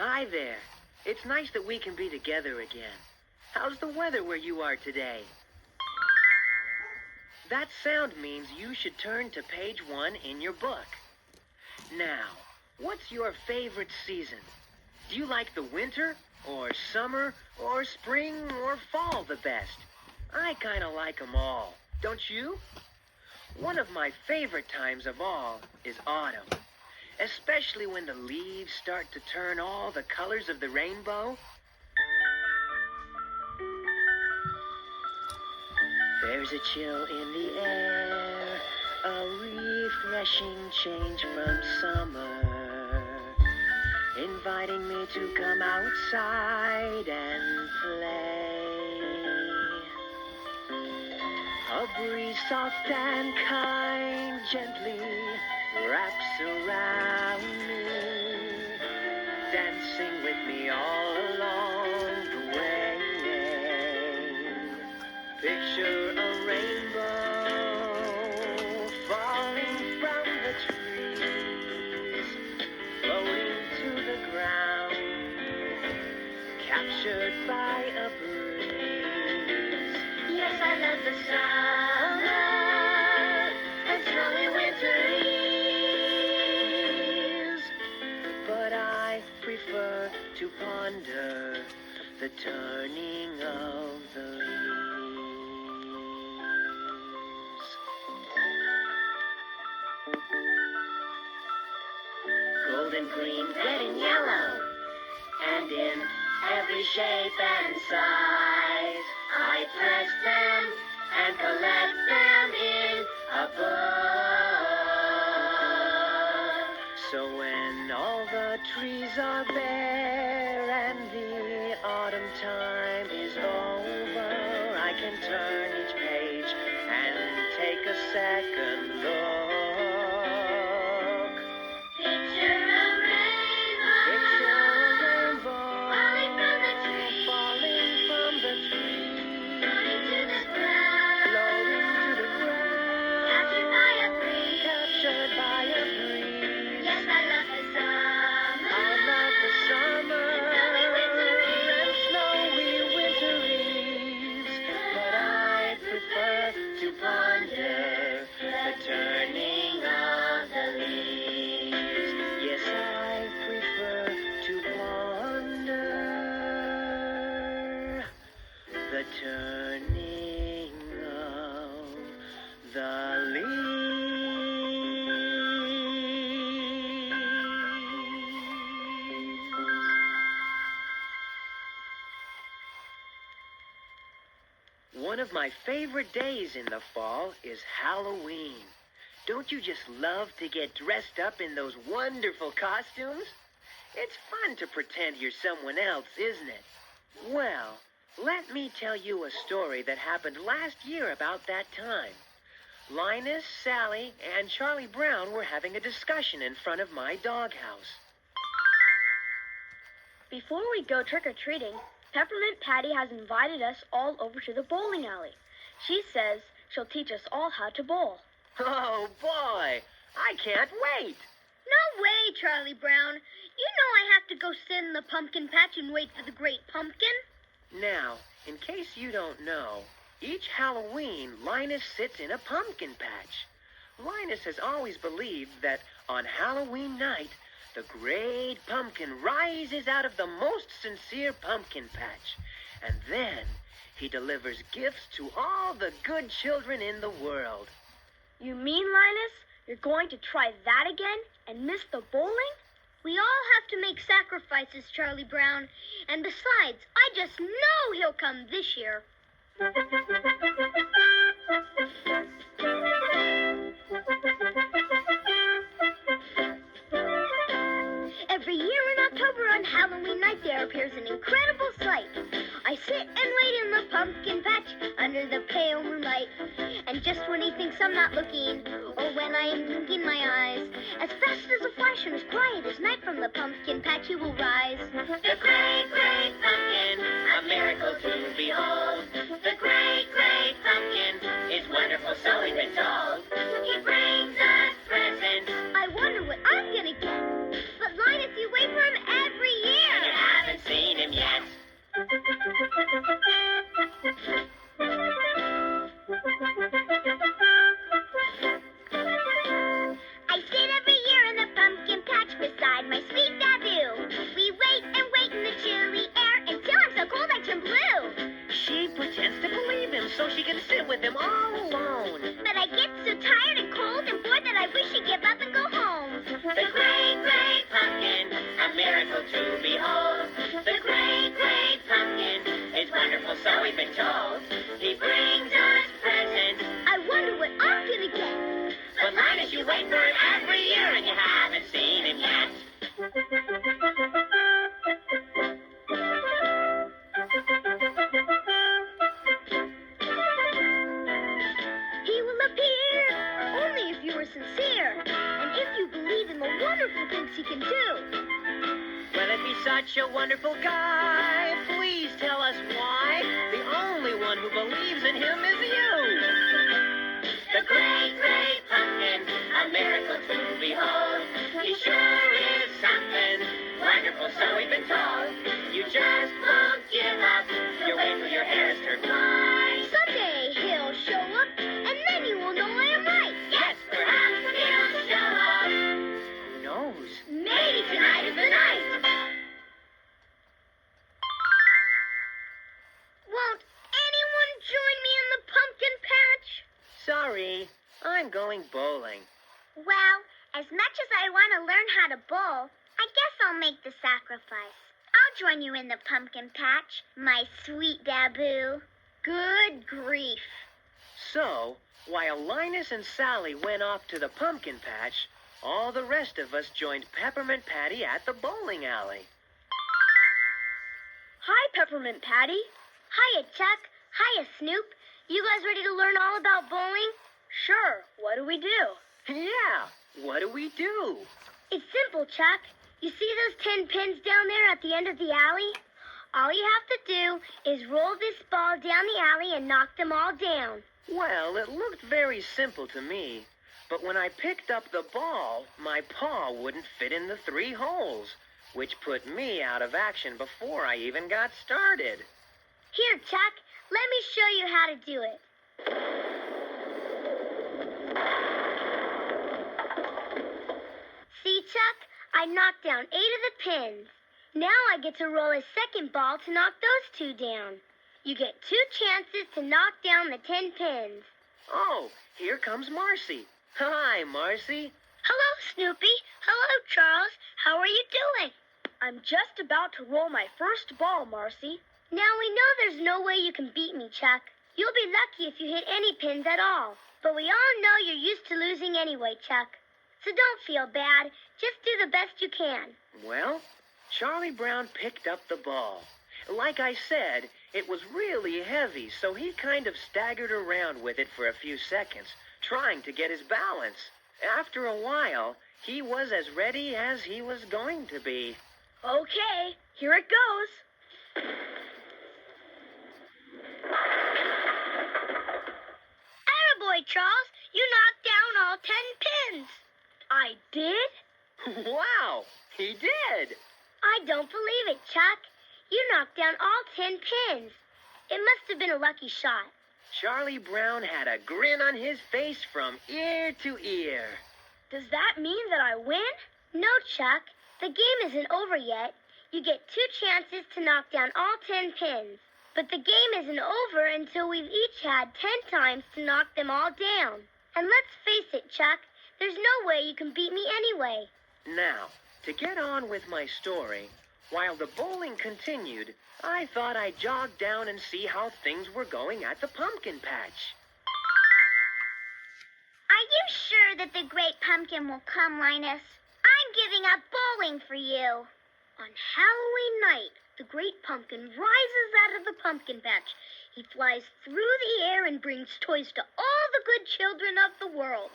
Hi there. It's nice that we can be together again. How's the weather where you are today? That sound means you should turn to page 1 in your book. Now, what's your favorite season? Do you like the winter, or summer, or spring, or fall the best? I kind of like 'em all, don't you? One of my favorite times of all is autumn, especially when the leaves start to turn all the colors of the rainbow. There's a chill in the air, a refreshing change from summer, inviting me to come outside and play. A breeze soft and kind gently wraps around me, dancing with me all along the way. Picture a rainbow falling from the trees, floating to the ground, captured by a breeze. Yes, I love the summer and snowy winter leaves, but I prefer to ponder the turning of the leaves. Golden, green, red, and yellow, and in every shape and size, I press them and collect them in a book. So when all the trees are bare and the autumn time is over, I can turn each page and take a second look. Picture a rainbow. Picture a rainbow. Falling from the tree. Falling from the tree. Floating to the ground. Floating to the ground. Captured by a breeze. Captured by a breeze. Yes, I love the summer. I love the summer. Snowy winter eves. Snowy winter eves. But I prefer to ponder the turning of the leaves. Yes, I prefer to ponder the turning of the leaves. One of my favorite days in the fall is Halloween. Don't you just love to get dressed up in those wonderful costumes? It's fun to pretend you're someone else, isn't it? Well, let me tell you a story that happened last year about that time. Linus, Sally, and Charlie Brown were having a discussion in front of my doghouse. Before we go trick-or-treating, Peppermint Patty has invited us all over to the bowling alley. She says she'll teach us all how to bowl. Oh, boy, I can't wait. No way, Charlie Brown. You know I have to go sit in the pumpkin patch and wait for the great pumpkin. Now, in case you don't know, each Halloween, Linus sits in a pumpkin patch. Linus has always believed that on Halloween night, the great pumpkin rises out of the most sincere pumpkin patch, and then he delivers gifts to all the good children in the world. You mean, Linus, you're going to try that again and miss the bowling? We all have to make sacrifices, Charlie Brown. And besides, I just know he'll come this year. Every year in October on Halloween night there appears an incredible sight. I sit and wait in the pumpkin patch under the pale moonlight. And just when he thinks I'm not looking, or when I am blinking my eyes, as fast as a flash and as quiet as night from the pumpkin patch he will rise. The great, great pumpkin, a miracle to behold. The great, great pumpkin is wonderful, so we've been told. He brings us presents. I wonder what I'm gonna get. But Linus, you wait for him every year. he can do. Well, if he's such a wonderful guy, please tell us why. The only one who believes in him is you. The great, great pumpkin, a miracle to behold. He sure is something wonderful, so we've been told. You just won't give up. You wait till your hair's turned white. Someday he'll show up, and then you will know I am right. Yes, perhaps he'll show up. Who knows? Maybe tonight is the night. Won't anyone join me in the pumpkin patch? Sorry, I'm going bowling. Well, as much as I want to learn how to bowl, I guess I'll make the sacrifice. I'll join you in the pumpkin patch, my sweet Baboo. Good grief. So, while Linus and Sally went off to the pumpkin patch, all the rest of us joined Peppermint Patty at the bowling alley. Hi, Peppermint Patty. Hiya, Chuck. Hiya, Snoop. You guys ready to learn all about bowling? Sure, what do we do? Yeah, what do we do? It's simple, Chuck. You see those 10 pins down there at the end of the alley? All you have to do is roll this ball down the alley and knock them all down. Well, it looked very simple to me. But when I picked up the ball, my paw wouldn't fit in the 3 holes, which put me out of action before I even got started. Here, Chuck, let me show you how to do it. See, Chuck? I knocked down 8 of the pins. Now I get to roll a second ball to knock those 2 down. You get 2 chances to knock down the 10 pins. Oh, here comes Marcy. Hi, Marcy. Hello, Snoopy. Hello, Charles. How are you doing? I'm just about to roll my first ball, Marcy. Now we know there's no way you can beat me, Chuck. You'll be lucky if you hit any pins at all. But we all know you're used to losing anyway, Chuck. So don't feel bad. Just do the best you can. Well, Charlie Brown picked up the ball. Like I said, it was really heavy, so he kind of staggered around with it for a few seconds, trying to get his balance. After a while, he was as ready as he was going to be. Okay, here it goes. Attaboy, Charles. You knocked down all 10 pins. I did? Wow, he did. I don't believe it, Chuck. You knocked down all 10 pins. It must have been a lucky shot. Charlie Brown had a grin on his face from ear to ear. Does that mean that I win? No, Chuck. The game isn't over yet. You get 2 chances to knock down all 10 pins. But the game isn't over until we've each had 10 times to knock them all down. And let's face it, Chuck, there's no way you can beat me anyway. Now, to get on with my story, while the bowling continued, I thought I'd jog down and see how things were going at the pumpkin patch. Are you sure that the great pumpkin will come, Linus? I'm giving up bowling for you. On Halloween night, the great pumpkin rises out of the pumpkin patch. He flies through the air and brings toys to all the good children of the world.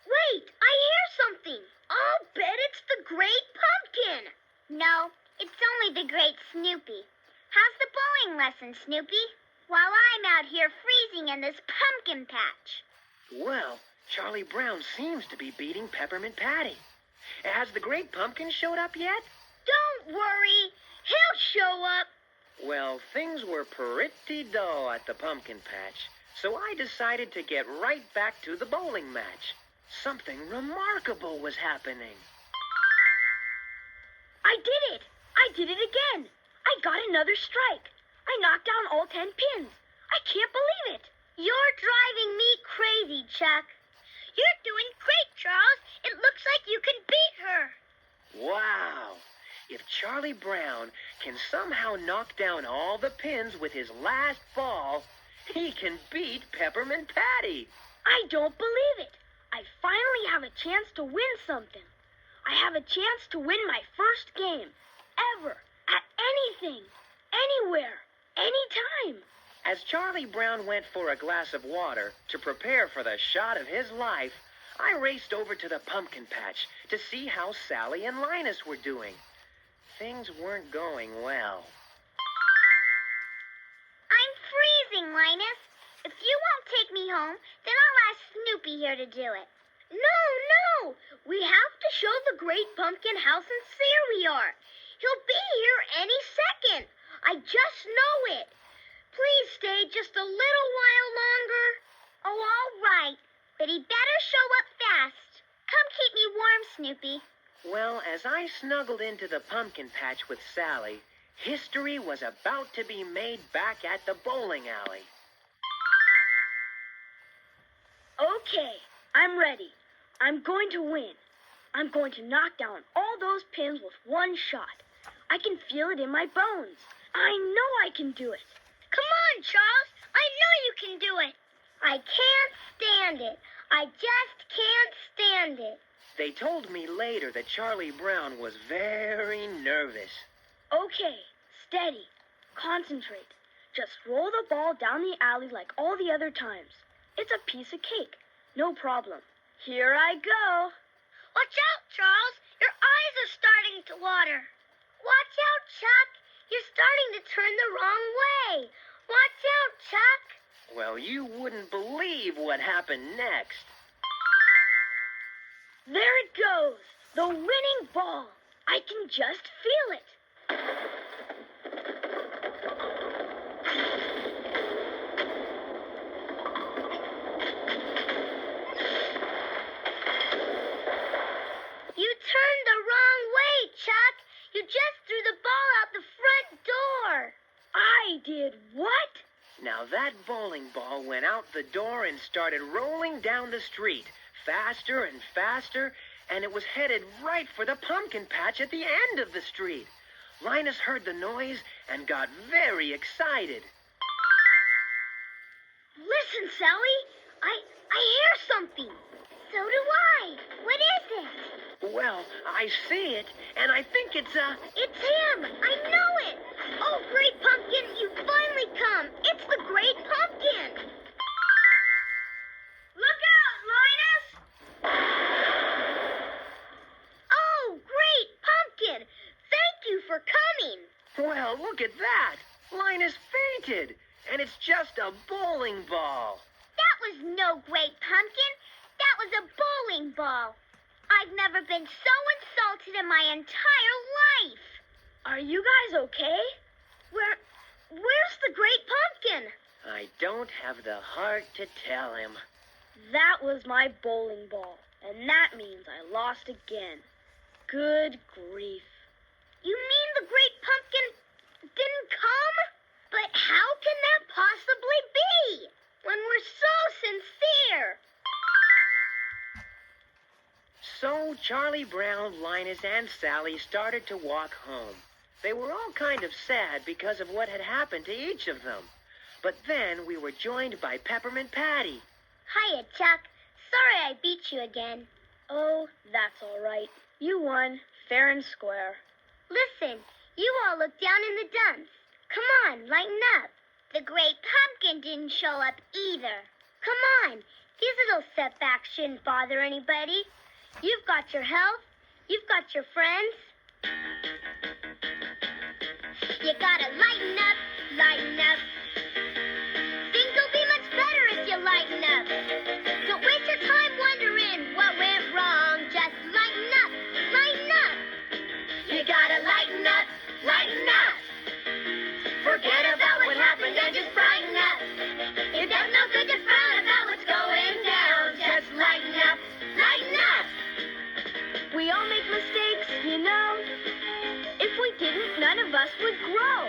Wait, I hear something. I'll bet it's the great pumpkin. No, it's only the great Snoopy. How's the bowling lesson, Snoopy? While I'm out here freezing in this pumpkin patch. Well, Charlie Brown seems to be beating Peppermint Patty. Has the great pumpkin showed up yet? Don't worry. He'll show up. Well, things were pretty dull at the pumpkin patch, so I decided to get right back to the bowling match. Something remarkable was happening. I did it! I did it again! I got another strike. I knocked down all 10 pins. I can't believe it. You're driving me crazy, Chuck. You're doing great, Charles. It looks like you can beat her. Wow! If Charlie Brown can somehow knock down all the pins with his last ball, he can beat Peppermint Patty. I don't believe it. I finally have a chance to win something. I have a chance to win my first game. Ever. At anything. Anywhere. Anytime. As Charlie Brown went for a glass of water to prepare for the shot of his life, I raced over to the pumpkin patch to see how Sally and Linus were doing. Things weren't going well. I'm freezing, Linus. If you won't take me home, then I'll ask Snoopy here to do it. No! We have to show the great pumpkin how sincere we are. He'll be here any second. I just know it. Please stay just a little while longer. Oh, all right. But he better show up fast. Come keep me warm, Snoopy. Well, as I snuggled into the pumpkin patch with Sally, history was about to be made back at the bowling alley. Okay, I'm ready. I'm going to win. I'm going to knock down all those pins with one shot. I can feel it in my bones. I know I can do it. Come on, Charles. I know you can do it. I can't stand it. I just can't stand it. They told me later that Charlie Brown was very nervous. Okay, steady. Concentrate. Just roll the ball down the alley like all the other times. It's a piece of cake. No problem. Here I go. Watch out, Charles. Your eyes are starting to water. Watch out, Chuck. You're starting to turn the wrong way. Watch out, Chuck. Well, you wouldn't believe what happened next. There it goes. The winning ball. I can just feel it. You turned the wrong way, Chuck. You just threw the ball out the front door. I did what? Now that bowling ball went out the door and started rolling down the street, faster and faster, and it was headed right for the pumpkin patch at the end of the street. Linus heard the noise and got very excited. Listen, Sally. I hear something. So do I. What is it? Well, I see it, and I think it's It's him. I know it. Oh, Great Pumpkin, you finally come. It's the Great Pumpkin. Look out, Linus! Oh, Great Pumpkin. Thank you for coming. Well, look at that. Linus fainted, and it's just a bowling ball. That was no Great Pumpkin. That was a bowling ball. I've never been so insulted in my entire life. Are you guys okay? Where's the Great Pumpkin? I don't have the heart to tell him. That was my bowling ball, and that means I lost again. Good grief. You mean the Great Pumpkin didn't come? But how can that possibly be when we're so sincere? So Charlie Brown, Linus, and Sally started to walk home. They were all kind of sad because of what had happened to each of them. But then we were joined by Peppermint Patty. Hiya, Chuck. Sorry I beat you again. Oh, that's all right. You won, fair and square. Listen, you all look down in the dumps. Come on, lighten up. The Great Pumpkin didn't show up either. Come on, these little setbacks shouldn't bother anybody. You've got your health. You've got your friends. You gotta lighten up, lighten up. Things will be much better if you lighten up. Don't waste your time wondering what went wrong. Just lighten up, lighten up. You gotta lighten up, lighten up. Forget about what happened and just brighten up. It does no good to frown about what's going down. Just lighten up, lighten up. We all make mistakes, you know. If we didn't, none of us would grow.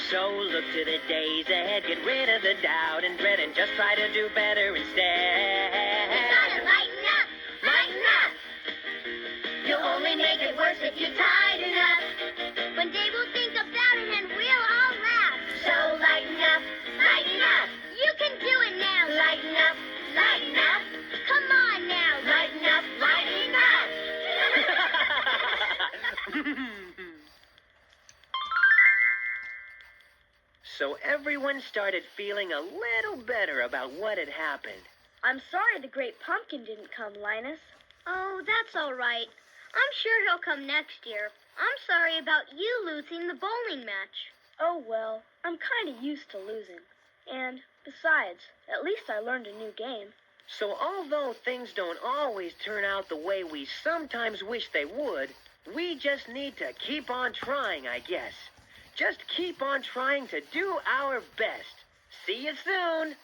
So look to the days ahead, get rid of the doubt and dread, and just try to do better instead. You gotta lighten up, lighten up. You'll only make it worse if you tighten up. One day we'll think about it and we'll all laugh. So lighten up, lighten up. You can do it now. Lighten up, lighten up. Come on now. Lighten up, lighten up. So everyone started feeling a little better about what had happened. I'm sorry the Great Pumpkin didn't come, Linus. Oh, that's all right. I'm sure he'll come next year. I'm sorry about you losing the bowling match. Oh, well, I'm kind of used to losing. And, besides, at least I learned a new game. So although things don't always turn out the way we sometimes wish they would, we just need to keep on trying, I guess. Just keep on trying to do our best. See you soon.